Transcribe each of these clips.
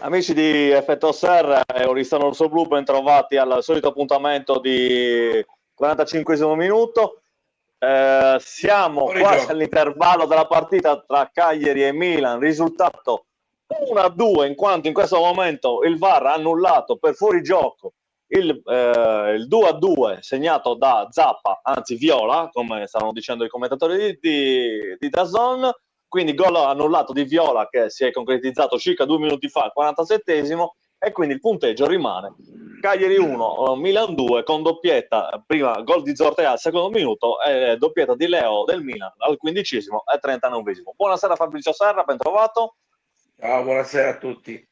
Amici di Effetto Serra e Oristano Rosso Blu, ben trovati al solito appuntamento di 45esimo minuto. Siamo Fuori quasi gioco. all'intervallo della partita tra Cagliari e Milan, risultato 1-2, in quanto in questo momento il VAR ha annullato per fuorigioco il 2-2 segnato da Zappa, anzi Viola, come stavano dicendo i commentatori di DAZN. Quindi gol annullato di Viola che si è concretizzato circa 2 minuti fa, al 47esimo, e quindi il punteggio rimane Cagliari 1, Milan 2, con doppietta, prima gol di Zortea al secondo minuto e doppietta di Leo del Milan al 15esimo e 39esimo. Buonasera Fabrizio Serra, ben trovato. Ciao, buonasera a tutti.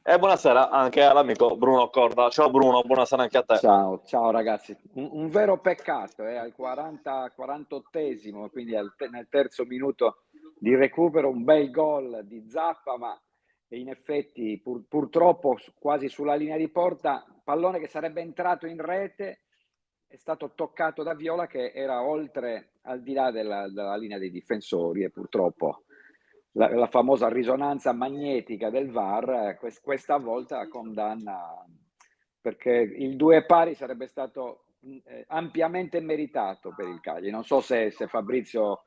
E buonasera anche all'amico Bruno Corda. Ciao Bruno, buonasera anche a te. Ciao ragazzi, un vero peccato, al 48esimo, quindi nel terzo minuto di recupero, un bel gol di Zappa, ma in effetti purtroppo quasi sulla linea di porta, pallone che sarebbe entrato in rete, è stato toccato da Viola che era oltre, al di là della linea dei difensori, e purtroppo la famosa risonanza magnetica del VAR questa volta condanna, perché il 2 pari sarebbe stato ampiamente meritato per il Cagliari. Non so se Fabrizio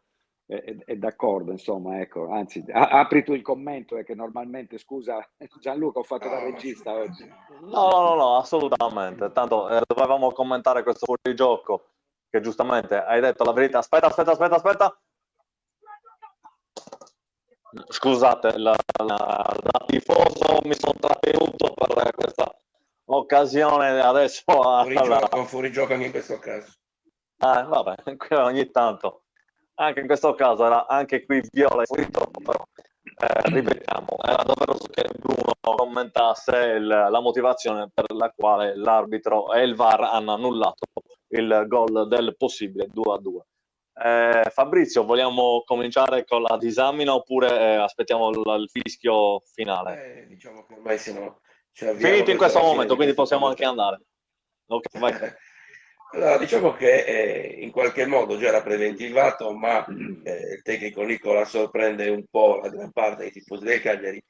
è d'accordo, insomma, ecco, anzi apri tu il commento, che normalmente, scusa Gianluca, ho fatto da regista oggi. No, assolutamente. Tanto dovevamo commentare questo fuorigioco che giustamente hai detto la verità. Aspetta. Scusate, da tifoso mi sono trattenuto per questa occasione adesso. Fuori gioco anche in questo caso. Vabbè, ogni tanto. Anche in questo caso era anche qui Viola e fuori gioco, però ripetiamo, era doveroso che Bruno commentasse la motivazione per la quale l'arbitro e il VAR hanno annullato il gol del possibile 2-2. Fabrizio, vogliamo cominciare con la disamina oppure aspettiamo il fischio finale? Diciamo che ormai Finito in questo momento, quindi possiamo anche andare. Ok, vai. Allora, diciamo che in qualche modo già era preventivato, ma il tecnico Nicola sorprende un po' la gran parte dei tifosi del Cagliari,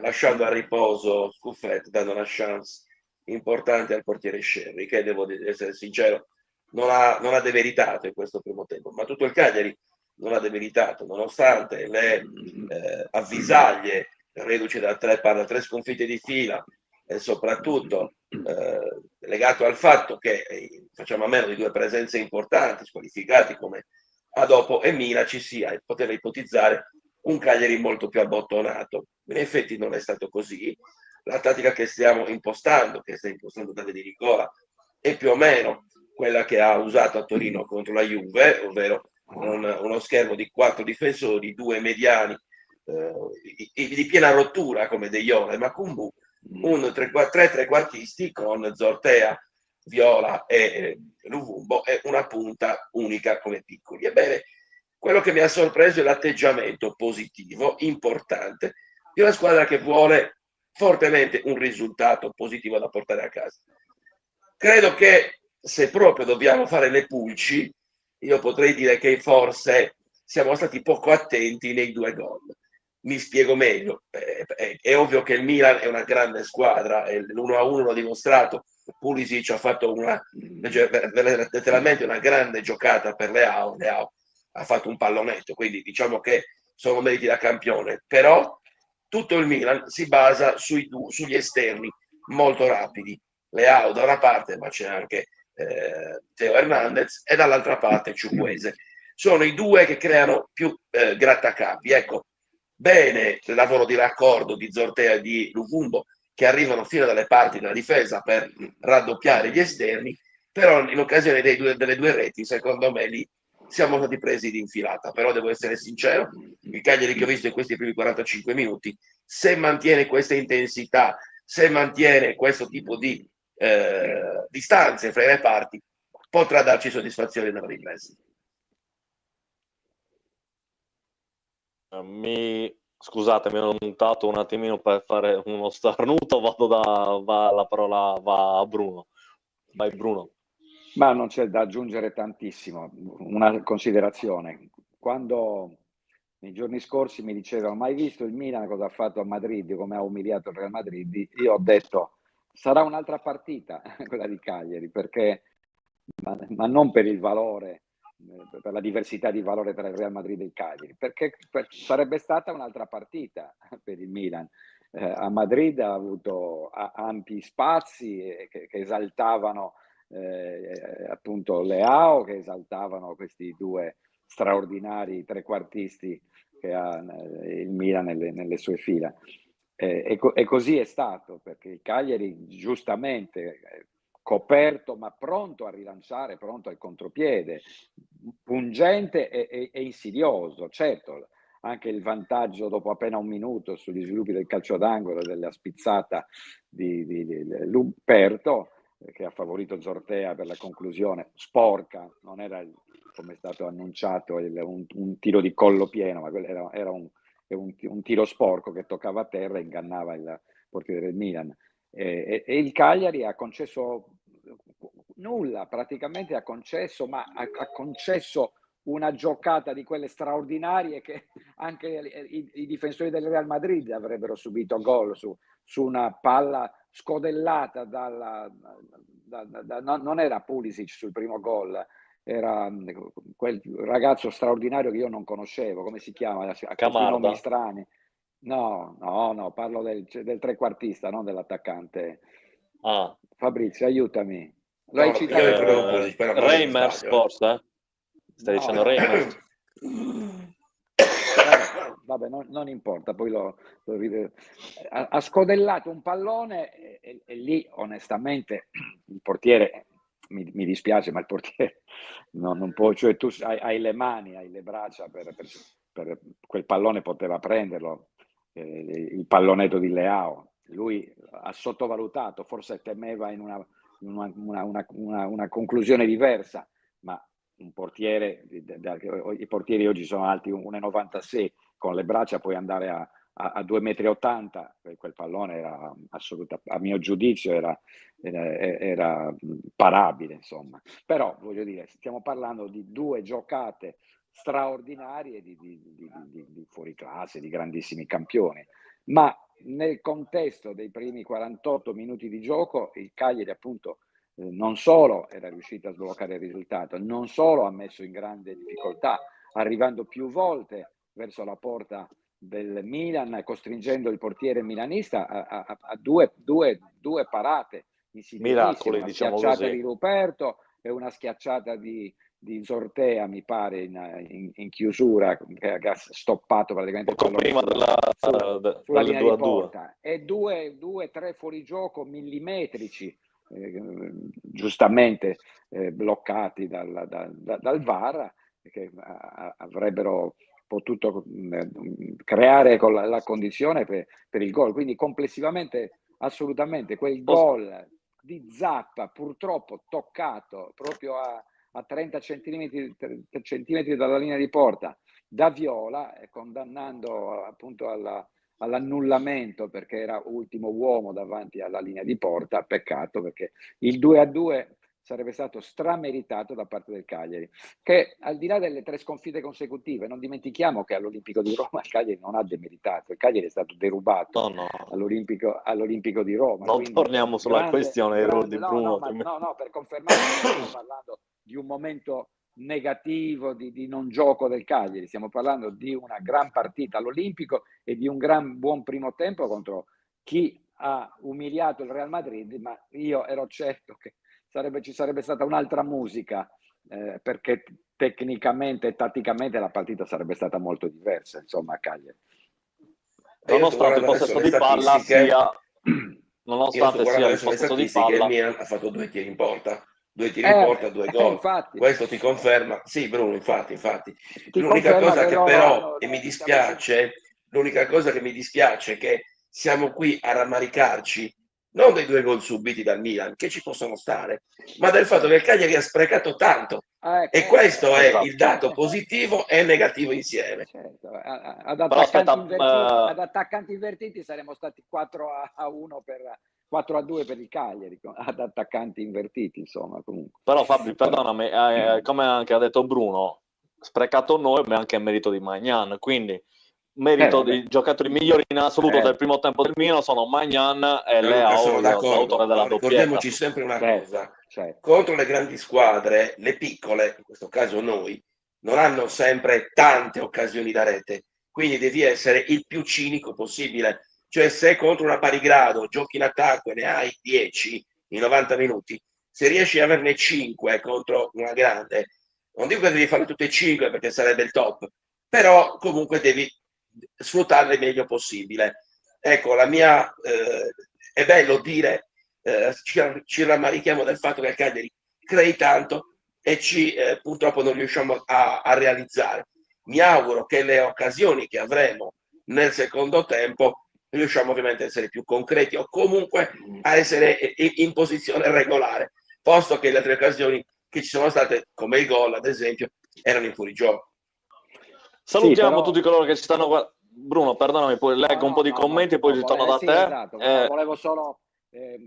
lasciando a riposo Scuffet, dando una chance importante al portiere Scerri, che devo essere sincero, non ha demeritato in questo primo tempo, ma tutto il Cagliari non ha demeritato, nonostante le avvisaglie reduci da tre sconfitte di fila, e soprattutto legato al fatto che facciamo a meno di due presenze importanti, squalificati come Adopo e Mina, ci sia, poteva ipotizzare un Cagliari molto più abbottonato. In effetti non è stato così. La tattica che stiamo impostando, che sta impostando Davide Nicola, è più o meno quella che ha usato a Torino contro la Juve, ovvero uno schermo di 4 difensori, 2 mediani di piena rottura come De Jong e Macumbu, tre trequartisti con Zortea, Viola e Luvumbo e una punta unica come Piccoli. Ebbene, quello che mi ha sorpreso è l'atteggiamento positivo, importante, di una squadra che vuole fortemente un risultato positivo da portare a casa. Credo che se proprio dobbiamo fare le pulci, io potrei dire che forse siamo stati poco attenti nei due gol. Mi spiego meglio. È ovvio che il Milan è una grande squadra, l'1-1 l'ha dimostrato. Pulisic ha fatto letteralmente una grande giocata per Leao ha fatto un pallonetto, quindi diciamo che sono meriti da campione, però tutto il Milan si basa sugli esterni molto rapidi. Leao da una parte, ma c'è anche Teo Hernandez, e dall'altra parte Ciukwese. Sono i due che creano più grattacapi. Ecco, bene il lavoro di raccordo di Zortea e di Luvumbo, che arrivano fino dalle parti della difesa per raddoppiare gli esterni, però in occasione delle due reti, secondo me lì siamo stati presi di infilata. Però devo essere sincero, il Cagliari che ho visto in questi primi 45 minuti, se mantiene questa intensità, se mantiene questo tipo di distanze fra i reparti, potrà darci soddisfazione nella ripresa. Scusate, mi ho montato un attimino per fare uno starnuto, la parola va a Bruno. Vai Bruno. Ma non c'è da aggiungere tantissimo. Una considerazione: quando nei giorni scorsi mi dicevano: mai visto il Milan cosa ha fatto a Madrid, come ha umiliato il Real Madrid? Io ho detto sarà un'altra partita quella di Cagliari, perché ma non per il valore, per la diversità di valore tra il Real Madrid e il Cagliari, perché sarebbe stata un'altra partita per il Milan. A Madrid ha avuto ampi spazi che esaltavano appunto Leao, che esaltavano questi due straordinari trequartisti che ha il Milan nelle sue fila. E così è stato, perché il Cagliari giustamente coperto ma pronto a rilanciare, pronto al contropiede, pungente e insidioso. Certo, anche il vantaggio dopo appena un minuto sugli sviluppi del calcio d'angolo, della spizzata di Luperto, che ha favorito Zortea per la conclusione sporca, non era come è stato annunciato un tiro di collo pieno, ma era un tiro sporco che toccava a terra e ingannava il portiere del Milan. E il Cagliari ha concesso nulla, praticamente ha concesso, ma ha concesso una giocata di quelle straordinarie che anche i difensori del Real Madrid avrebbero subito gol su una palla scodellata non era Pulisic sul primo gol, era quel ragazzo straordinario che io non conoscevo, come si chiama? Ha questi nomi strani. No, parlo del trequartista, non dell'attaccante. Fabrizio, aiutami. Lo hai citato? Reimers, forse? Stai dicendo Reimers? Vabbè, non importa, poi ha scodellato un pallone e lì onestamente il portiere, mi dispiace, ma il portiere non può, cioè tu hai le mani, hai le braccia per quel pallone, poteva prenderlo, il pallonetto di Leao. Lui ha sottovalutato, forse temeva in una conclusione diversa, ma un portiere, i portieri oggi sono alti 1,96, con le braccia puoi andare a 2,80 m, quel pallone era a mio giudizio era parabile, insomma. Però voglio dire, stiamo parlando di due giocate straordinarie di fuoriclasse, di grandissimi campioni, ma nel contesto dei primi 48 minuti di gioco il Cagliari appunto non solo era riuscito a sbloccare il risultato, non solo ha messo in grande difficoltà, arrivando più volte verso la porta del Milan, costringendo il portiere milanista a due parate Miracoli, una diciamo schiacciata così, di Ruperto e una schiacciata di Zortea, mi pare, in chiusura, che ha stoppato praticamente poco prima sulla del linea 2 di a 2. porta, e tre fuorigioco millimetrici, giustamente bloccati dal VAR, che avrebbero potuto creare con la condizione per il gol. Quindi complessivamente, assolutamente, quel gol di Zappa, purtroppo toccato proprio a 30 centimetri dalla linea di porta da Viola, condannando appunto all'annullamento, perché era ultimo uomo davanti alla linea di porta. Peccato, perché il 2 a 2 sarebbe stato strameritato da parte del Cagliari, che al di là delle 3 sconfitte consecutive, non dimentichiamo che all'Olimpico di Roma il Cagliari non ha demeritato, il Cagliari è stato derubato all'Olimpico di Roma. Non torniamo sulla questione di Bruno. No, per confermare che stiamo parlando di un momento negativo di non gioco del Cagliari, stiamo parlando di una gran partita all'Olimpico e di un buon primo tempo contro chi ha umiliato il Real Madrid, ma io ero certo che ci sarebbe stata un'altra musica, perché tecnicamente e tatticamente la partita sarebbe stata molto diversa, insomma, a Cagliari. Nonostante il possesso di palla sia il possesso di palla, il Milan ha fatto 2 tiri in porta. 2 tiri in porta, 2 gol. Infatti, questo ti conferma, sì Bruno, infatti. Ti L'unica cosa che però mi dispiace, è che siamo qui a rammaricarci non dei 2 gol subiti dal Milan, che ci possono stare, ma del fatto che il Cagliari ha sprecato tanto. E questo è il dato positivo e negativo insieme. Certo. Ad attaccanti invertiti saremmo stati 4-1 per 4-2 per il Cagliari, ad attaccanti invertiti, insomma, comunque. Però Fabri, perdonami, come anche ha detto Bruno, sprecato noi, ma anche merito di Magnan, quindi merito vabbè. di giocatori migliori in assoluto del primo tempo del Milan sono Magnan e Gianluca, sono Leao, d'accordo, l'autore della ma doppietta. ricordiamoci sempre una Certo, cosa. certo. Contro le grandi squadre, le piccole, in questo caso noi, non hanno sempre tante occasioni da rete, quindi devi essere il più cinico possibile. Cioè, se contro una pari grado giochi in attacco e ne hai 10 in 90 minuti, se riesci a averne 5 contro una grande, non dico che devi farle tutte e 5 perché sarebbe il top, però comunque devi sfruttarle il meglio possibile. Ecco, è bello dire, ci rammarichiamo del fatto che il Cagliari crei tanto e purtroppo non riusciamo a realizzare. Mi auguro che le occasioni che avremo nel secondo tempo riusciamo ovviamente a essere più concreti o comunque a essere in posizione regolare, posto che le altre occasioni che ci sono state, come il gol ad esempio, erano in fuorigioco. Salutiamo Però... tutti coloro che ci stanno guardando. Bruno, perdonami, poi leggo un po' di commenti e poi ritorno da sì, te. esatto. Volevo solo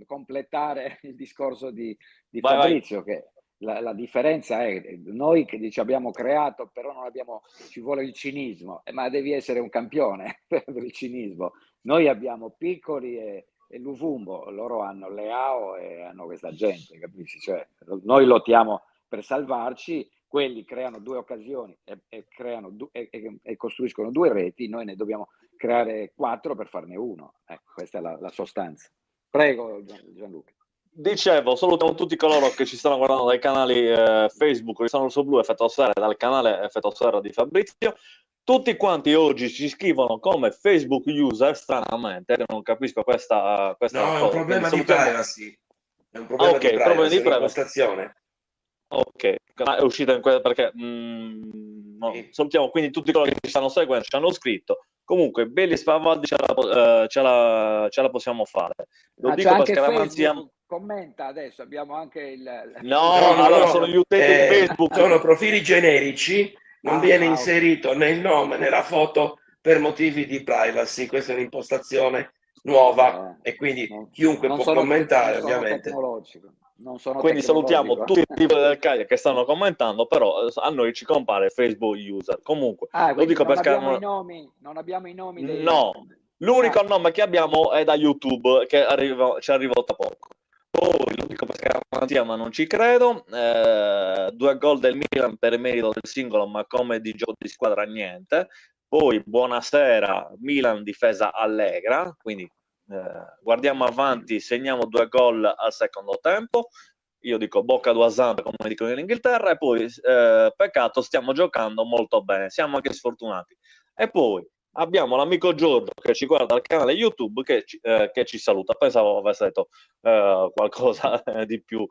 completare il discorso di Vai. Fabrizio, che la differenza è noi che ci abbiamo creato, però non abbiamo, ci vuole il cinismo, ma devi essere un campione per il cinismo. Noi abbiamo Piccoli e Luvumbo, loro hanno Leao e hanno questa gente, capisci? Cioè, noi lottiamo per salvarci, quelli creano 2 occasioni e costruiscono 2 reti, noi ne dobbiamo creare 4 per farne 1. Ecco, questa è la sostanza. Prego Gianluca. Dicevo, salutiamo tutti coloro che ci stanno guardando dai canali Facebook Risorno Blu, Effetto Serra, dal canale Effetto Serra di Fabrizio. Tutti quanti oggi ci scrivono come Facebook user, stranamente, che non capisco questa no, è un cosa. problema Quindi di privacy. È un problema di problema privacy, di privacy. un'impostazione. Ok, ma è uscita in perché no. Sì. Salutiamo quindi tutti coloro che ci stanno seguendo, ci hanno scritto. Comunque, belli spavaldi ce la possiamo fare. Lo dico c'è per anche scaramanzia. Facebook, commenta adesso, abbiamo anche il... No, allora sono gli utenti di Facebook. Sono profili generici, non viene ok. inserito né il nome né la foto per motivi di privacy. Questa è un'impostazione nuova e quindi chiunque può commentare, ovviamente. Non sono Quindi salutiamo tecnologico. tutti i tifosi del Cagliari che stanno commentando, però a noi ci compare Facebook user. Comunque, lo dico non per abbiamo i nomi dei... No, l'unico nome che abbiamo è da YouTube, che ci arriva da poco. Poi lo dico per scaramanzia, ma non ci credo. 2 gol del Milan per merito del singolo, ma come di gioco di squadra niente. Poi buonasera, Milan difesa allegra, quindi guardiamo avanti, segniamo 2 gol al secondo tempo. Io dico bocca due zampe, come dicono in Inghilterra, e poi peccato, stiamo giocando molto bene, siamo anche sfortunati. E poi abbiamo l'amico Giorgio che ci guarda dal canale YouTube che ci saluta. Pensavo avesse detto qualcosa di più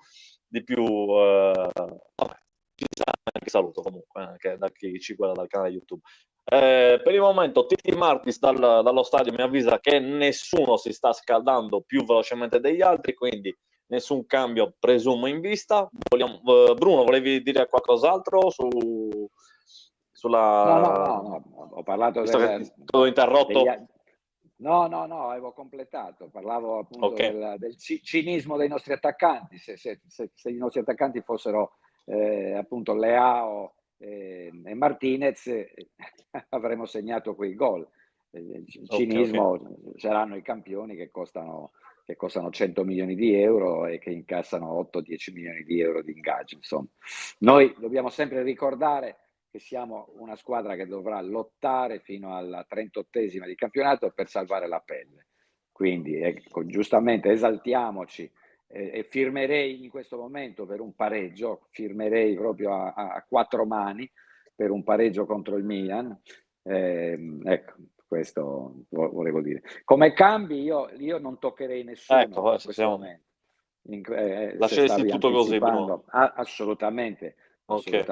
vabbè, ci sta anche saluto comunque anche da chi ci guarda dal canale YouTube. Per il momento Titi Martis dallo stadio mi avvisa che nessuno si sta scaldando più velocemente degli altri, quindi nessun cambio presumo in vista. Bruno, volevi dire qualcos'altro sulla... No, ho parlato T'ho interrotto? No, avevo completato, parlavo appunto del cinismo dei nostri attaccanti, se i nostri attaccanti fossero appunto Leao e Martinez avremmo segnato quei gol. Il cinismo, saranno i campioni che costano 100 milioni di euro e che incassano 8-10 milioni di euro di ingaggio. Insomma, noi dobbiamo sempre ricordare che siamo una squadra che dovrà lottare fino alla 38esima di campionato per salvare la pelle. Quindi, ecco, giustamente esaltiamoci e firmerei in questo momento per un pareggio, firmerei proprio a 4 mani per un pareggio contro il Milan. Ecco, questo volevo dire. Come cambi io non toccherei nessuno in questo momento. Lasceresti tutto così, Bruno? Assolutamente. Okay.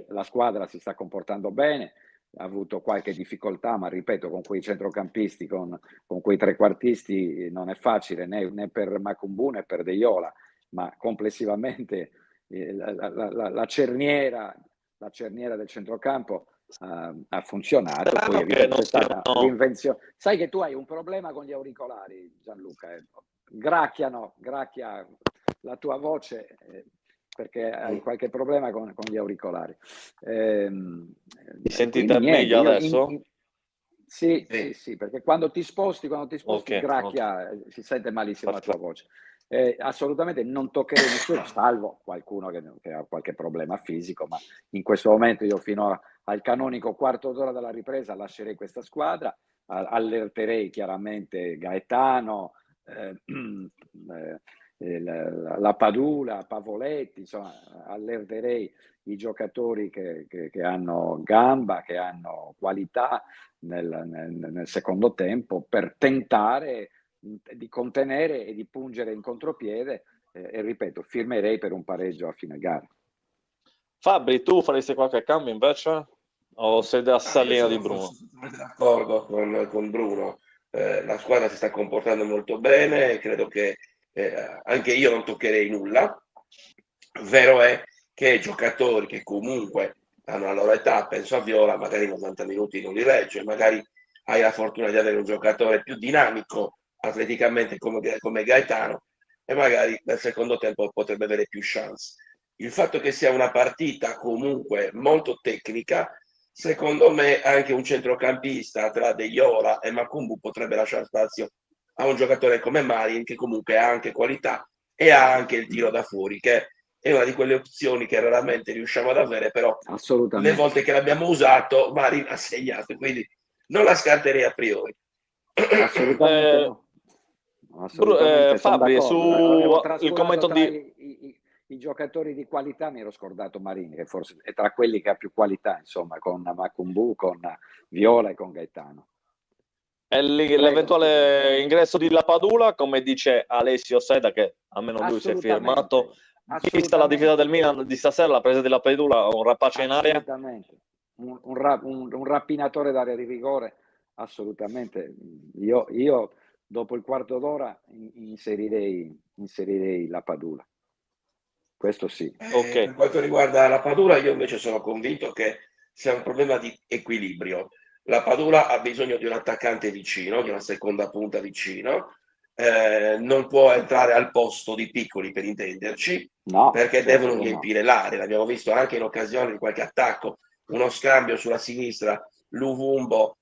La squadra si sta comportando bene, ha avuto qualche difficoltà, ma ripeto, con quei centrocampisti, con quei trequartisti non è facile né per Macumbu né per Deiola, ma complessivamente la cerniera del centrocampo ha funzionato. Poi c'è stata l'invenzione. Sai che tu hai un problema con gli auricolari, Gianluca, gracchia la tua voce. perché hai qualche problema con gli auricolari. Mi sentite Quindi niente, meglio adesso? Sì, Sì. sì, sì, perché quando ti sposti Ok, gracchia, si sente malissimo la tua perfetto. voce. Assolutamente non toccherei nessuno, salvo qualcuno che ha qualche problema fisico, ma in questo momento io fino al canonico quarto d'ora della ripresa lascerei questa squadra, allerterei chiaramente Gaetano, la Padula, Pavoletti, insomma, allerterei i giocatori che hanno gamba, che hanno qualità nel secondo tempo per tentare di contenere e di pungere in contropiede e ripeto, firmerei per un pareggio a fine gara. Fabri, tu faresti qualche cambio invece? O sei della stessa Io linea di sono Bruno? assolutamente d'accordo con Bruno. La squadra si sta comportando molto bene, credo che anche io non toccherei nulla. Vero è che giocatori che comunque hanno la loro età, penso a Viola, magari 90 minuti non li regge, magari hai la fortuna di avere un giocatore più dinamico atleticamente come Gaetano e magari nel secondo tempo potrebbe avere più chance. Il fatto che sia una partita comunque molto tecnica, secondo me anche un centrocampista tra De Iola e Macumbu potrebbe lasciare spazio a un giocatore come Marin che comunque ha anche qualità e ha anche il tiro da fuori, che è una di quelle opzioni che raramente riusciamo ad avere, però le volte che l'abbiamo usato Marin ha segnato, quindi non la scarterei a priori. Assolutamente no. Assolutamente, sono Fabri, d'accordo. su Avevo il trascurato commento tra di... i giocatori di qualità, mi ero scordato Marini, che forse è tra quelli che ha più qualità, insomma, con Macumbu, con Viola e con Gaetano. Prego, scusa. l'eventuale ingresso di Lapadula, come dice Alessio Seda, che almeno lui si è firmato. Assolutamente, Vista la difesa del assolutamente, Milan di stasera, la presa di Lapadula, un rapace in aria. assolutamente. Un rapinatore d'area di rigore, assolutamente. Io dopo il quarto d'ora inserirei la Padula. Questo sì. Ok, Per quanto riguarda la Padula, io invece sono convinto che sia un problema di equilibrio. La Padula ha bisogno di un attaccante vicino, di una seconda punta vicino, non può entrare al posto di Piccoli per intenderci, No, perché certo devono che no. riempire l'area. L'abbiamo visto anche in occasione di qualche attacco, uno scambio sulla sinistra, Luvumbo,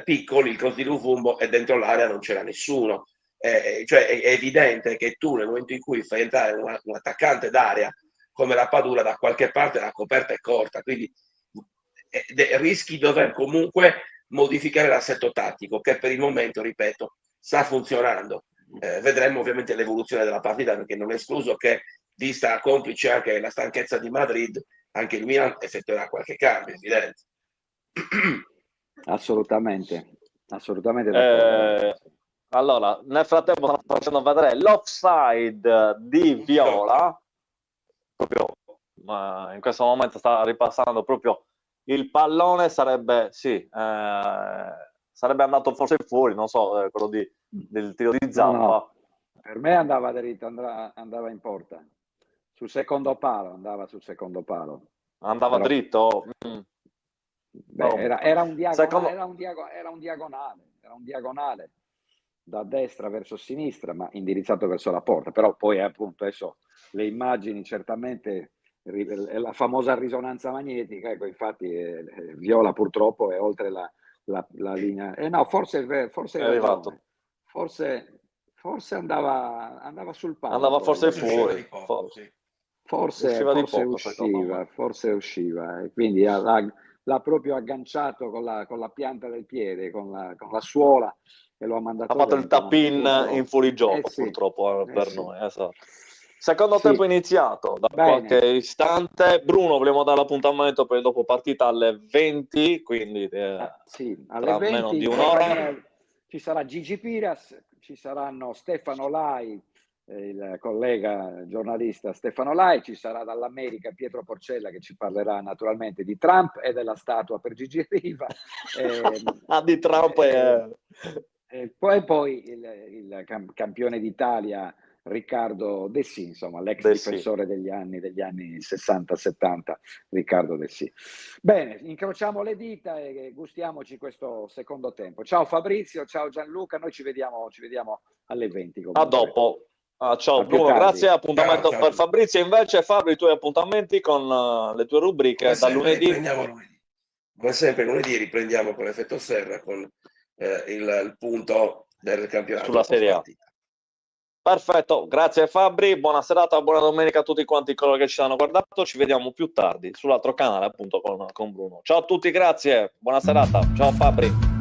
Piccoli, il cross di Luvumbo e dentro l'area non c'era nessuno. Cioè è evidente che tu nel momento in cui fai entrare un attaccante d'area come la Padula, da qualche parte la coperta è corta, quindi rischi di dover comunque modificare l'assetto tattico che per il momento, ripeto, sta funzionando. Vedremo ovviamente l'evoluzione della partita, perché non è escluso che, vista complice anche la stanchezza di Madrid, anche il Milan effettuerà qualche cambio, evidente. Assolutamente, assolutamente d'accordo. allora, nel frattempo sto facendo vedere l'offside di In ginocchio. Viola, proprio in questo momento sta ripassando proprio il pallone, sarebbe, sì, sarebbe andato forse fuori, non so, quello del tiro di No, Zappa. no, per me andava dritto, andava in porta. Sul secondo palo, andava sul secondo palo. Andava Però, dritto? beh, era un diagonale, Secondo... era un diagonale da destra verso sinistra, ma indirizzato verso la porta. Però poi appunto adesso le immagini certamente la famosa risonanza magnetica, ecco, infatti Viola purtroppo è oltre la linea. No, forse hai è arrivato. ragione. Forse andava sul palo Andava poi. forse Usciva fuori. di poco, sì. Forse, Usciva di poco, secondo me. forse usciva, e quindi l'ha proprio agganciato con la pianta del piede, con la suola e lo ha Ha mandato fatto il dentro, tap-in in purtroppo. fuorigioco, Sì, purtroppo, per sì, noi. Esatto. Secondo sì, tempo iniziato, da qualche bene. istante. Bruno, vogliamo dare l'appuntamento per il dopo partita alle 20, quindi Sì, alle tra meno 20 di in un'ora. compagnia ci sarà Gigi Piras, ci saranno Stefano Lai, il collega giornalista Stefano Lai, ci sarà dall'America Pietro Porcella che ci parlerà naturalmente di Trump e della statua per Gigi Riva. Di Trump Poi il campione d'Italia Riccardo Dessì, insomma, l'ex beh, sì. difensore degli anni 60-70, Riccardo Dessì. Bene, incrociamo le dita e gustiamoci questo secondo tempo. Ciao Fabrizio, ciao Gianluca, noi ci vediamo alle 20 A comunque. dopo. Ciao A più Bruno, tardi. grazie. Appuntamento Ciao. per Fabrizio invece. Fabri, i tuoi appuntamenti con le tue rubriche Come da sempre, lunedì. riprendiamo lunedì. Come sempre lunedì riprendiamo con l'effetto serra, con il punto del campionato Sulla Serie A. post-partita. Perfetto, grazie Fabri, buona serata, buona domenica a tutti quanti coloro che ci hanno guardato, ci vediamo più tardi sull'altro canale appunto con Bruno. Ciao a tutti, grazie, buona serata, ciao Fabri.